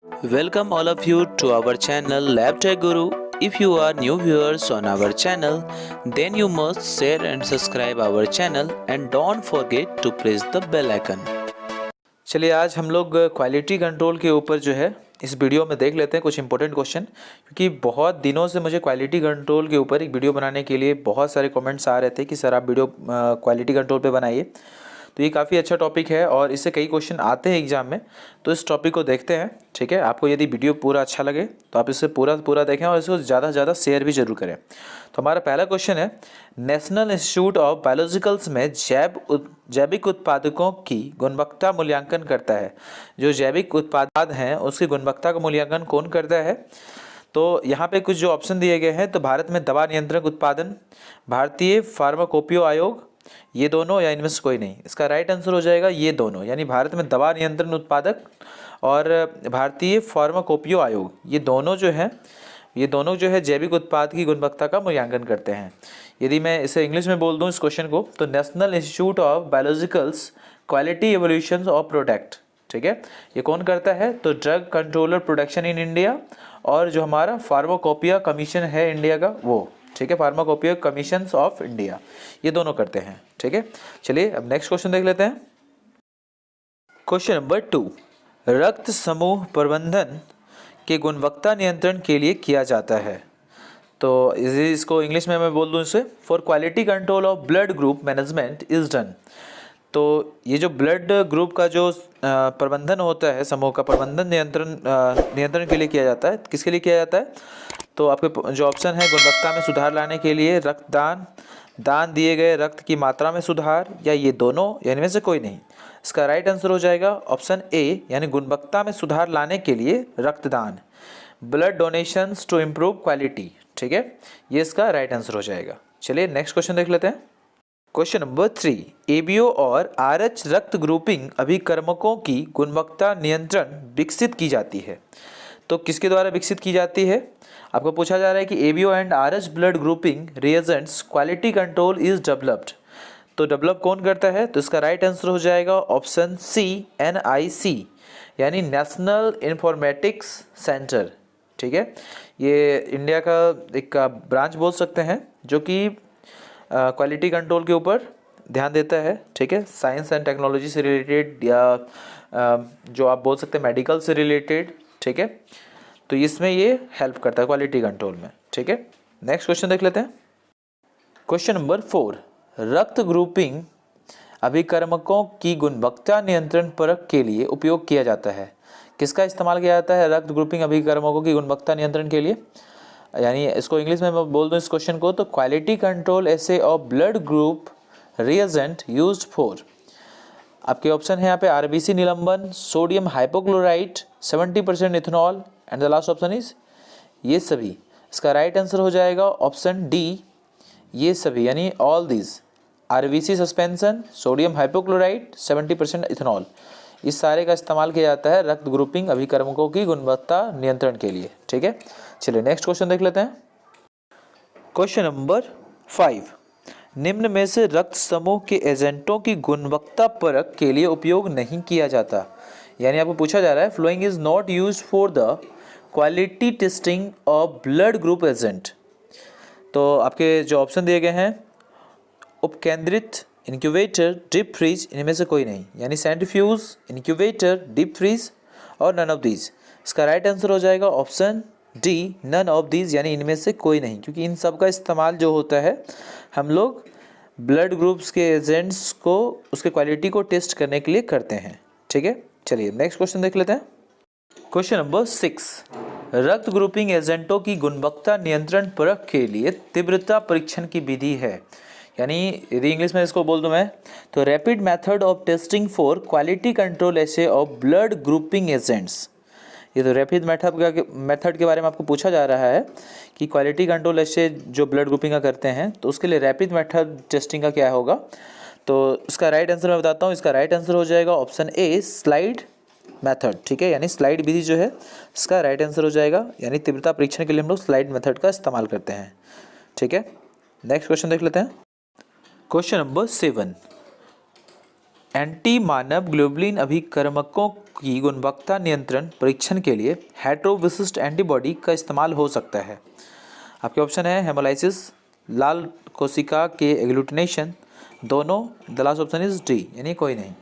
Welcome all of you to our channel Lab Tech Guru. If you are new viewers on our channel, then you must share and subscribe our channel and don't forget to press the bell icon. चलिए आज हम लोग quality control के ऊपर जो है इस video में देख लेते हैं कुछ इंपॉर्टेंट क्वेश्चन, क्योंकि बहुत दिनों से मुझे क्वालिटी कंट्रोल के ऊपर एक वीडियो बनाने के लिए बहुत सारे कमेंट्स आ रहे थे कि सर आप वीडियो क्वालिटी कंट्रोल पे बनाइए। तो ये काफ़ी अच्छा टॉपिक है और इससे कई क्वेश्चन आते हैं एग्जाम में, तो इस टॉपिक को देखते हैं। ठीक है, आपको यदि वीडियो पूरा अच्छा लगे तो आप इसे पूरा देखें और इसको ज़्यादा से ज़्यादा शेयर भी जरूर करें। तो हमारा पहला क्वेश्चन है, नेशनल इंस्टीट्यूट ऑफ बायोलॉजिकल्स में जैविक उत्पादकों की गुणवत्ता मूल्यांकन करता है। जो जैविक उत्पाद हैं उसकी गुणवत्ता का मूल्यांकन कौन करता है? तो यहाँ पे कुछ जो ऑप्शन दिए गए हैं, तो भारत में दवा नियंत्रक उत्पादन, भारतीय फार्माकोपियो आयोग, ये दोनों या इनमें से कोई नहीं। इसका राइट आंसर हो जाएगा ये दोनों, यानी भारत में दवा नियंत्रण उत्पादक और भारतीय फार्माकोपियो आयोग, ये दोनों जो है जैविक उत्पाद की गुणवत्ता का मूल्यांकन करते हैं। यदि मैं इसे इंग्लिश में बोल दूं इस क्वेश्चन को, तो national institute of biologicals quality evolution of product. ठीक है, ये कौन करता है? तो drug controller production in India और जो हमारा फार्माकोपिया कमीशन है इंडिया का वो। ठीक है, फार्माकोपिया कमीशन ऑफ इंडिया, ये दोनों करते हैं। ठीक है, चलिए अब नेक्स्ट क्वेश्चन देख लेते हैं। क्वेश्चन नंबर 2, रक्त समूह प्रबंधन के गुणवत्ता नियंत्रण के लिए किया जाता है। तो इसको इंग्लिश में मैं बोल दूं इसे, for quality control of blood group management is done. तो ये जो ब्लड ग्रुप का जो प्रबंधन होता है, समूह का प्रबंधन नियंत्रण के लिए किया जाता है। किसके लिए किया जाता है? तो आपके जो ऑप्शन है, गुणवत्ता में सुधार लाने के लिए, रक्तदान, दान दिए गए रक्त की मात्रा में सुधार, या ये दोनों, या इनमें से कोई नहीं। इसका राइट आंसर हो जाएगा ऑप्शन ए, यानी गुणवत्ता में सुधार लाने के लिए रक्तदान, blood donations to improve quality. ठीक है, ये इसका राइट आंसर हो जाएगा। चलिए नेक्स्ट क्वेश्चन देख लेते हैं। क्वेश्चन नंबर 3, एबीओ और आरएच रक्त ग्रुपिंग अभिकर्मकों की गुणवत्ता नियंत्रण विकसित की जाती है। तो किसके द्वारा विकसित की जाती है? आपको पूछा जा रहा है कि ABO and RH blood grouping reagents quality control is developed. तो डेवलप कौन करता है? तो इसका राइट आंसर हो जाएगा ऑप्शन सी, एनआईसी, यानी नेशनल इंफॉर्मेटिक्स सेंटर। ठीक है, ये इंडिया का एक ब्रांच बोल सकते हैं जो कि क्वालिटी कंट्रोल के ऊपर ध्यान देता है। ठीक है, साइंस एंड टेक्नोलॉजी से रिलेटेड या जो आप बोल सकते हैं मेडिकल से रिलेटेड। ठीक है, तो इसमें ये हेल्प करता है क्वालिटी कंट्रोल में। ठीक है, नेक्स्ट क्वेश्चन देख लेते हैं। क्वेश्चन नंबर 4, रक्त ग्रुपिंग अभिकर्मकों की गुणवत्ता नियंत्रण परख के लिए उपयोग किया जाता है। किसका इस्तेमाल किया जाता है रक्त ग्रुपिंग अभिकर्मकों की गुणवत्ता नियंत्रण के लिए? यानी इसको इंग्लिश में मैं बोल दूं इस क्वेश्चन को, तो quality control essay of blood group reagent used for. आपके ऑप्शन है यहाँ पे आरबीसी निलंबन, sodium hypochlorite, 70% ethanol and the last option is ये सभी। इसका राइट आंसर हो जाएगा ऑप्शन डी, ये सभी, यानी all these, RBC suspension, sodium hypochlorite, 70% ethanol, इस सारे का इस्तेमाल किया जाता है रक्त ग्रुपिंग अभिकर्मकों की गुणवत्ता नियंत्रण के लिए। ठीक है, चलिए नेक्स्ट क्वेश्चन देख लेते हैं। क्वेश्चन नंबर 5, निम्न में से रक्त समूह के एजेंटों की गुणवत्ता परख के लिए उपयोग नहीं किया जाता। यानी आपको पूछा जा रहा है, following is not used for the quality testing of blood group agent. तो आपके जो ऑप्शन दिए गए हैं, उपकेंद्रित, इनक्यूबेटर, डीप फ्रीज, इनमें से कोई नहीं, यानी सेंट्रीफ्यूज, इनक्यूबेटर, डीप फ्रीज और नन ऑफ दीज। इसका राइट आंसर हो जाएगा option D, none of these, यानी इनमें से कोई नहीं, क्योंकि इन सब का इस्तेमाल जो होता है हम लोग ब्लड ग्रुप्स के एजेंट्स को, उसके क्वालिटी को टेस्ट करने के लिए करते हैं। ठीक है, चलिए नेक्स्ट क्वेश्चन देख लेते हैं। क्वेश्चन नंबर 6, रक्त ग्रुपिंग एजेंटों की गुणवत्ता नियंत्रण परख के लिए तीव्रता परीक्षण की विधि है। यानी यदि इंग्लिश में इसको बोल दूं मैं, तो rapid method of testing for quality control essay of blood grouping agents. ये तो रैपिड मेथड के बारे में आपको पूछा जा रहा है कि क्वालिटी कंट्रोल ऐसे जो ब्लड ग्रुपिंग का करते हैं, तो उसके लिए रैपिड मेथड टेस्टिंग का क्या होगा? तो इसका राइट आंसर मैं बताता हूँ। इसका राइट आंसर हो जाएगा ऑप्शन ए, स्लाइड मेथड। ठीक है, यानी स्लाइड विधि जो है इसका राइट आंसर हो जाएगा, यानी तीव्रता परीक्षण के लिए हम लोग स्लाइड मेथड का इस्तेमाल करते हैं। ठीक है, नेक्स्ट क्वेश्चन देख लेते हैं। क्वेश्चन नंबर 7, एंटी मानव ग्लोबुलिन अभिकर्मकों की गुणवत्ता नियंत्रण परीक्षण के लिए हेटेरो विशिष्ट एंटीबॉडी का इस्तेमाल हो सकता है? आपके ऑप्शन है हेमोलाइसिस, लाल कोशिका के एग्लूटिनेशन, दोनों, the last option is D यानी कोई नहीं।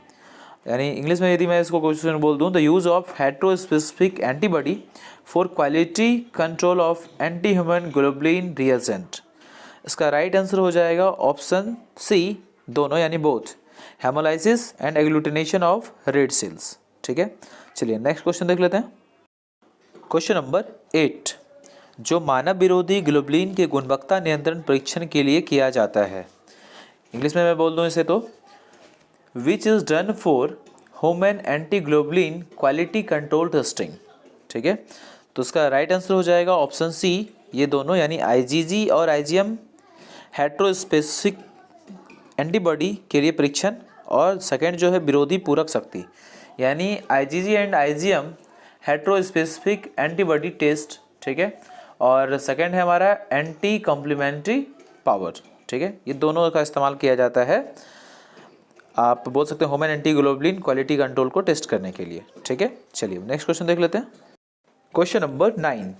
यानी इंग्लिश में यदि मैं इसको क्वेश्चन बोल दूं, the use of hetero specific antibody for quality control of anti human globulin reagent. इसका राइट आंसर हो जाएगा ऑप्शन सी, दोनों यानी both, haemolysis and agglutination of red cells. ठीक है, चलिए नेक्स्ट क्वेश्चन देख लेते हैं। क्वेश्चन नंबर 8, जो मानव विरोधी ग्लोबुलिन के गुणवत्ता नियंत्रण परीक्षण के लिए किया जाता है, इंग्लिश में मैं बोल दूं इसे तो, which is done for human anti globulin quality control testing. ठीक है, तो उसका राइट आंसर हो जाएगा ऑप्शन सी, ये दोनों यानी आईजीजी और आईजीएम हेटेरोस्पेसिफिक एंटीबॉडी के लिए परीक्षण, और सेकंड जो है विरोधी पूरक शक्ति यानी IgG and IgM heterospecific antibody test. ठीक है, और सेकंड है हमारा एंटी कॉम्प्लीमेंट्री पावर। ठीक है, ये दोनों का इस्तेमाल किया जाता है, आप बोल सकते हैं human anti globulin quality control को टेस्ट करने के लिए। ठीक है, चलिए नेक्स्ट क्वेश्चन देख लेते हैं। क्वेश्चन नंबर 9,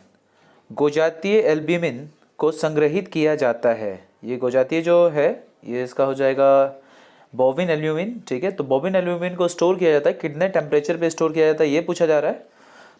गोजातीय एल्ब्यूमिन को संग्रहित किया जाता है। ये गोजातीय जो है ये इसका हो जाएगा बोविन एल्ब्यूमिन। ठीक है, तो बोविन एल्ब्यूमिन को स्टोर किया जाता है, कितने टेम्परेचर पे स्टोर किया जाता है ये पूछा जा रहा है,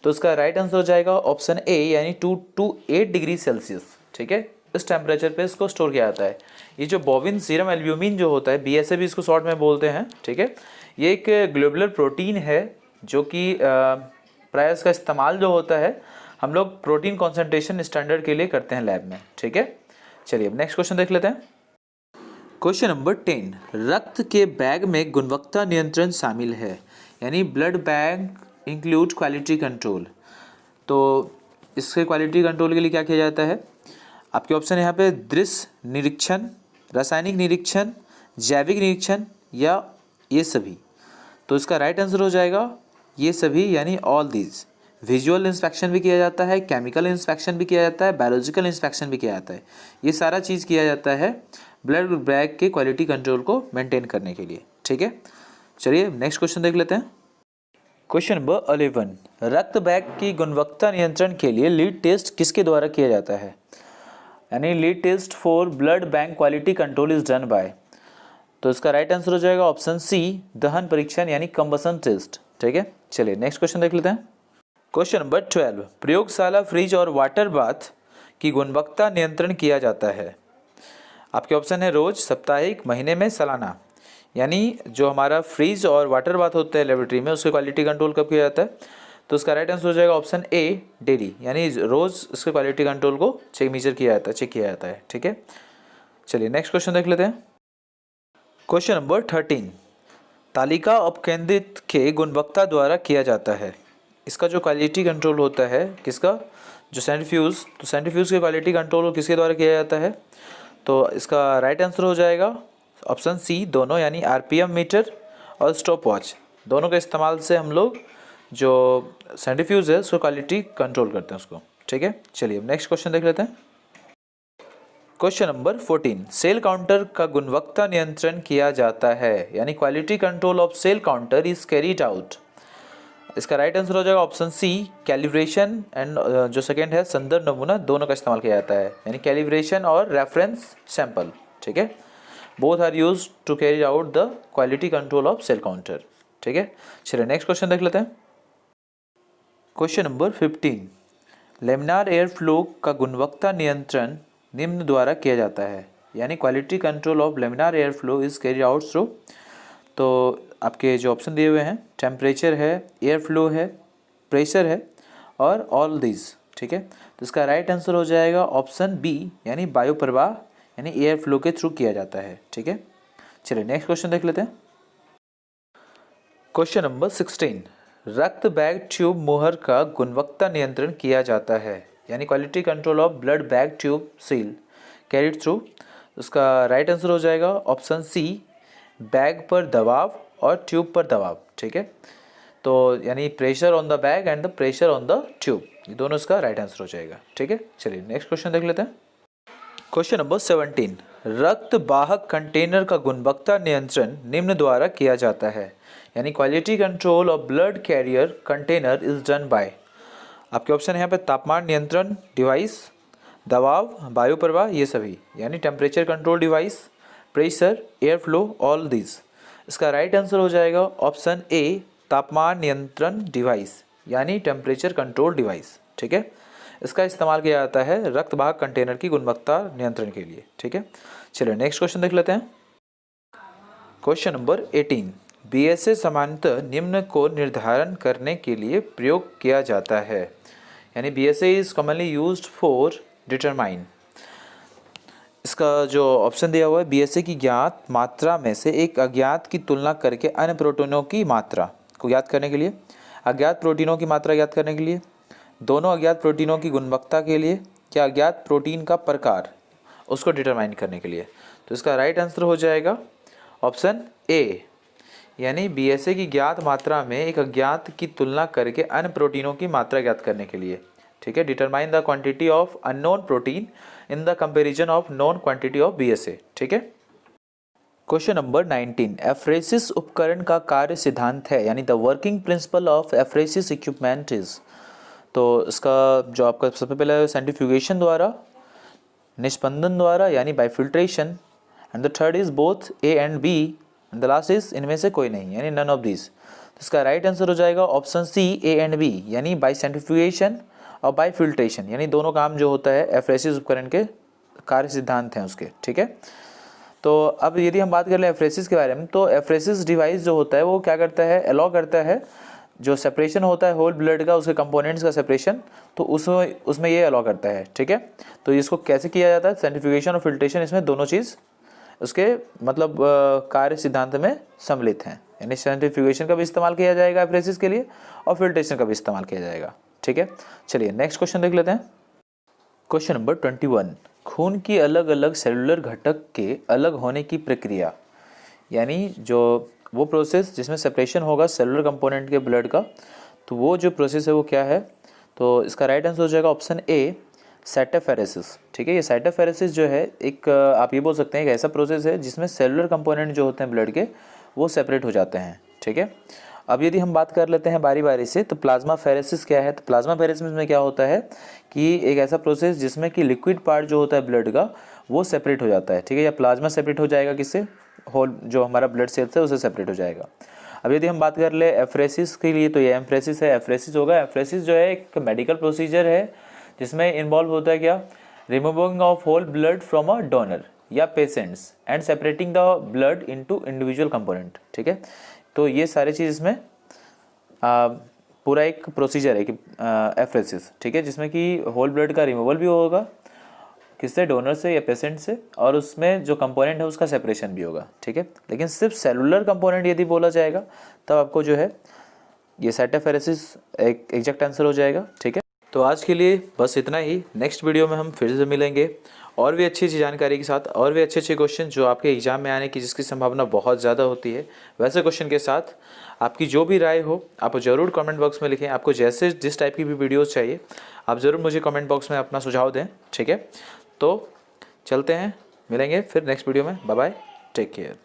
तो इसका राइट आंसर हो जाएगा ऑप्शन ए यानी 2 to 8 डिग्री सेल्सियस। ठीक है, इस टेम्परेचर पे इसको स्टोर किया जाता है। ये जो बोविन सीरम एल्ब्यूमिन जो होता है, बीएसए भी इसको शॉर्ट में बोलते हैं। ठीक है, ये एक ग्लोबुलर प्रोटीन है जो कि प्राय इसका इस्तेमाल जो होता है हम लोग प्रोटीन कॉन्सेंट्रेशन स्टैंडर्ड के लिए करते हैं लैब में। ठीक है, चलिए अब नेक्स्ट क्वेश्चन देख लेते हैं। क्वेश्चन नंबर 10, रक्त के बैग में गुणवत्ता नियंत्रण शामिल है, यानी blood bag include quality control. तो इसके क्वालिटी कंट्रोल के लिए क्या किया जाता है? आपके ऑप्शन यहाँ पे दृश्य निरीक्षण, रासायनिक निरीक्षण, जैविक निरीक्षण या ये सभी। तो इसका राइट आंसर हो जाएगा ये सभी यानी ऑल दीज। विजुअल इंस्पेक्शन भी किया जाता है, केमिकल इंस्पेक्शन भी किया जाता है, बायोलॉजिकल इंस्पेक्शन भी किया जाता है। ये सारा चीज़ किया जाता है ब्लड बैग के क्वालिटी कंट्रोल को मेंटेन करने के लिए। ठीक है, चलिए नेक्स्ट क्वेश्चन देख लेते हैं। क्वेश्चन नंबर 11, रक्त बैग की गुणवत्ता नियंत्रण के लिए लीड टेस्ट किसके द्वारा किया जाता है? यानी lead test for blood bank quality control is done by. तो इसका राइट आंसर हो जाएगा ऑप्शन सी, दहन परीक्षण यानी कंबसन टेस्ट। ठीक है, चलिए नेक्स्ट क्वेश्चन देख लेते हैं। क्वेश्चन नंबर 12, प्रयोगशाला फ्रिज और वाटर बाथ की गुणवत्ता नियंत्रण किया जाता है। आपके ऑप्शन है रोज, साप्ताहिक, महीने में, सालाना। यानी जो हमारा फ्रीज और वाटर बाथ होता है लेबोरेटरी में, उसके क्वालिटी कंट्रोल कब किया जाता है? तो उसका राइट आंसर हो जाएगा ऑप्शन ए, डेली, यानी रोज उसके क्वालिटी कंट्रोल को चेक किया जाता है। ठीक है, चलिए नेक्स्ट क्वेश्चन देख लेते हैं। क्वेश्चन नंबर 13, तालिका अपकेंद्रित के गुणवत्ता द्वारा किया जाता है। इसका जो क्वालिटी कंट्रोल होता है किसका? जो सेंट्रीफ्यूज, तो सेंट्रीफ्यूज के क्वालिटी कंट्रोल किसके द्वारा किया जाता है? तो इसका राइट आंसर हो जाएगा ऑप्शन सी, दोनों, यानी आरपीएम मीटर और स्टॉप वॉच, दोनों के इस्तेमाल से हम लोग जो सेंट्रीफ्यूज है उसको क्वालिटी कंट्रोल करते हैं उसको। ठीक है, चलिए अब नेक्स्ट क्वेश्चन देख लेते हैं। क्वेश्चन नंबर 14, सेल काउंटर का गुणवत्ता नियंत्रण किया जाता है, यानी quality control of cell counter is carried out. इसका राइट आंसर हो जाएगा ऑप्शन सी, कैलिब्रेशन एंड जो सेकेंड है संदर्भ नमूना, दोनों का इस्तेमाल किया जाता है, यानी कैलिब्रेशन और रेफरेंस सैंपल। ठीक है, both are used to carry out the quality control of cell counter. ठीक है, चलिए नेक्स्ट क्वेश्चन देख लेते हैं। Question number 15, laminar air flow का गुणवत्ता नियंत्रण निम्न द्वारा किया जाता है, यानी quality control of laminar air flow is carry out through. तो आपके जो ऑप्शन दिए हुए हैं, टेम्परेचर है, एयर फ्लो है, प्रेशर है और ऑल दीज। ठीक है, तो इसका राइट आंसर हो जाएगा ऑप्शन बी, यानी वायु प्रवाह यानी एयर फ्लो के थ्रू किया जाता है। ठीक है, चलिए नेक्स्ट क्वेश्चन देख लेते हैं। क्वेश्चन नंबर 16, रक्त बैग ट्यूब मोहर का गुणवत्ता नियंत्रण किया जाता है, यानी quality control of blood bag tube seal carried through. उसका राइट आंसर हो जाएगा ऑप्शन सी, बैग पर दबाव और ट्यूब पर दबाव। ठीक है, तो यानी pressure on the bag and the pressure on the tube, ये दोनों इसका राइट आंसर हो जाएगा। ठीक है, चलिए नेक्स्ट क्वेश्चन देख लेते हैं। क्वेश्चन नंबर 17, रक्त वाहक कंटेनर का गुणवत्ता नियंत्रण निम्न द्वारा किया जाता है, यानी quality control of blood carrier container is done by. आपके ऑप्शन है यहाँ पे तापमान नियंत्रण डिवाइस, दबाव, वायु प्रवाह, ये सभी, यानी temperature control device, pressure, air flow, all this. इसका राइट आंसर हो जाएगा ऑप्शन ए, तापमान नियंत्रण डिवाइस, यानी टेम्परेचर कंट्रोल डिवाइस। ठीक है, इसका इस्तेमाल किया जाता है रक्त वाहक कंटेनर की गुणवत्ता नियंत्रण के लिए। ठीक है, चलिए नेक्स्ट क्वेश्चन देख लेते हैं। क्वेश्चन नंबर 18, बीएसए सामान्यतः निम्न को निर्धारण करने के लिए प्रयोग किया जाता है, यानी BSA is commonly used for determine. इसका जो ऑप्शन दिया हुआ है, बीएसए की ज्ञात मात्रा में से एक अज्ञात की तुलना करके अन्य प्रोटीनों की मात्रा को ज्ञात करने के लिए, अज्ञात प्रोटीनों की मात्रा ज्ञात करने के लिए, दोनों अज्ञात प्रोटीनों की गुणवत्ता के लिए, या अज्ञात प्रोटीन का प्रकार उसको डिटरमाइन करने के लिए। तो इसका राइट आंसर हो जाएगा ऑप्शन ए, यानी बीएसए की ज्ञात मात्रा में एक अज्ञात की तुलना करके अन्य प्रोटीनों की मात्रा ज्ञात करने के लिए। ठीक है, determine the quantity of unknown protein in the comparison of known quantity of BSA. ठीक है, क्वेश्चन नंबर 19, एफ्रेसिस उपकरण का कार्य सिद्धांत है, यानी the working principle of apheresis equipment is. तो इसका जो आपका सबसे पहले सेंट्रीफ्यूगेशन द्वारा, निष्पंदन द्वारा यानी by filtration, and the third is both A and B, and the last is इनमें से कोई नहीं, यानी नन ऑफ दिस। तो इसका राइट आंसर हो जाएगा option C, A and B, यानी बाय सेंट्रीफ्यूगेशन और बाय फिल्ट्रेशन, यानी दोनों काम जो होता है एफ्रेसिस उपकरण के कार्य सिद्धांत हैं उसके। ठीक है, तो अब यदि हम बात कर लें एफ्रेसिस के बारे में, तो एफ्रेसिस डिवाइस जो होता है वो क्या करता है, अलाउ करता है जो सेपरेशन होता है होल ब्लड का, उसके कंपोनेंट्स का सेपरेशन, तो उसमें ये अलाउ करता है। ठीक है, तो इसको कैसे किया जाता है, सेंट्रीफ्यूगेशन और फिल्ट्रेशन, इसमें दोनों चीज़ उसके मतलब कार्य सिद्धांत में सम्मिलित हैं, यानी सेंट्रीफ्यूगेशन का भी इस्तेमाल किया जाएगा एफ्रेसिस के लिए और फिल्ट्रेशन का भी इस्तेमाल किया जाएगा। ठीक है, चलिए नेक्स्ट क्वेश्चन देख लेते हैं। क्वेश्चन नंबर 21, खून की अलग अलग सेलुलर घटक के अलग होने की प्रक्रिया, यानी जो वो प्रोसेस जिसमें सेपरेशन होगा सेलुलर कंपोनेंट के ब्लड का, तो वो जो प्रोसेस है वो क्या है। तो इसका राइट आंसर हो जाएगा ऑप्शन ए, साइटोफेरेसिस। ठीक है, ये साइटोफेरेसिस जो है एक आप ये बोल सकते हैं एक ऐसा प्रोसेस है जिसमें सेलुलर कंपोनेंट जो होते हैं ब्लड के वो सेपरेट हो जाते हैं। ठीक है, अब यदि हम बात कर लेते हैं बारी बारी से, तो प्लाज्मा फेरेसिस क्या है। तो प्लाज्मा फेरेसिस में क्या होता है कि एक ऐसा प्रोसेस जिसमें कि लिक्विड पार्ट जो होता है ब्लड का वो सेपरेट हो जाता है। ठीक है, या प्लाज्मा सेपरेट हो जाएगा किससे, होल जो हमारा ब्लड सेल्स है उससे सेपरेट हो जाएगा। अब यदि हम बात कर ले एफ्रेसिस के लिए, तो ये एम्फ्रेसिस है, एफ्रेसिस होगा। एफ्रेसिस जो है एक मेडिकल प्रोसीजर है जिसमें इन्वॉल्व होता है क्या, removing of whole blood from a donor या patients and separating the blood into individual component. ठीक है, तो ये सारी चीज़ इसमें पूरा एक प्रोसीजर है कि एफ्रेसिस। ठीक है, जिसमें कि होल ब्लड का रिमूवल भी होगा, किससे, डोनर से या पेशेंट से, और उसमें जो कंपोनेंट है उसका सेपरेशन भी होगा। ठीक है, लेकिन सिर्फ सेलुलर कंपोनेंट यदि बोला जाएगा तब आपको जो है ये साइटोफेरेसिस एक एग्जैक्ट आंसर हो जाएगा। ठीक है, तो आज के लिए बस इतना ही। नेक्स्ट वीडियो में हम फिर से मिलेंगे और भी अच्छी जानकारी के साथ, और भी अच्छे क्वेश्चन जो आपके एग्जाम में आने की जिसकी संभावना बहुत ज़्यादा होती है, वैसे क्वेश्चन के साथ। आपकी जो भी राय हो आप ज़रूर कमेंट बॉक्स में लिखें। आपको जिस टाइप की भी वीडियोस चाहिए आप ज़रूर मुझे कमेंट बॉक्स में अपना सुझाव दें। ठीक है, तो चलते हैं, मिलेंगे फिर नेक्स्ट वीडियो में। Bye bye, take care.